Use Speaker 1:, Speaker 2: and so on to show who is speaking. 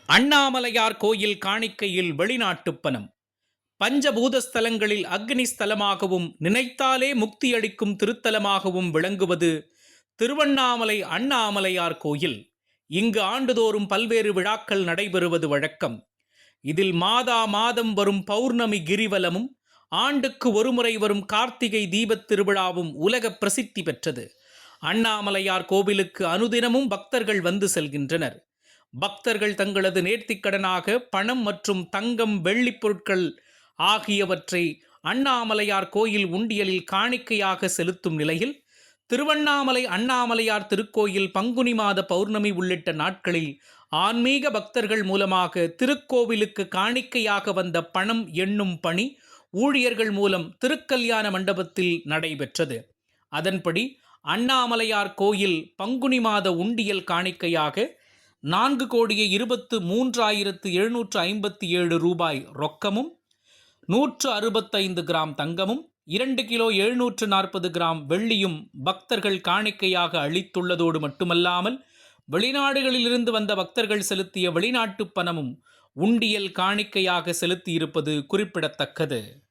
Speaker 1: அண்ணாமலையார் கோயில் காணிக்கையில் வெளிநாட்டுப் பணம். பஞ்சபூத ஸ்தலங்களில் அக்னி ஸ்தலமாகவும் நினைத்தாலே முக்தியளிக்கும் திருத்தலமாகவும் விளங்குவது திருவண்ணாமலை அண்ணாமலையார் கோயில். இங்கு ஆண்டுதோறும் பல்வேறு விழாக்கள் நடைபெறுவது வழக்கம். இதில் மாதா மாதம் வரும் பௌர்ணமி கிரிவலமும் ஆண்டுக்கு ஒருமுறை வரும் கார்த்திகை தீபத் திருவிழாவும் உலக பிரசித்தி பெற்றது. அண்ணாமலையார் கோவிலுக்கு அனுதினமும் பக்தர்கள் வந்து செல்கின்றனர். பக்தர்கள் தங்களது நேர்த்திக்கடனாக பணம் மற்றும் தங்கம், வெள்ளிப் பொருட்கள் ஆகியவற்றை அண்ணாமலையார் கோயில் உண்டியலில் காணிக்கையாக செலுத்தும் நிலையில் திருவண்ணாமலை அண்ணாமலையார் திருக்கோயில் பங்குனி மாத பௌர்ணமி உள்ளிட்ட நாட்களில் ஆன்மீக பக்தர்கள் மூலமாக திருக்கோவிலுக்கு காணிக்கையாக வந்த பணம் எண்ணும் பணி ஊழியர்கள் மூலம் திருக்கல்யாண மண்டபத்தில் நடைபெற்றது. அதன்படி அண்ணாமலையார் கோயில் பங்குனி மாத உண்டியல் காணிக்கையாக 4,23,757 ரூபாய் ரொக்கமும் 165 கிராம் தங்கமும் 2 கிலோ 740 கிராம் வெள்ளியும் பக்தர்கள் காணிக்கையாக அளித்துள்ளதோடு மட்டுமல்லாமல் வெளிநாடுகளிலிருந்து வந்த பக்தர்கள் செலுத்திய வெளிநாட்டு பணமும் உண்டியல் காணிக்கையாக செலுத்தியிருப்பது குறிப்பிடத்தக்கது.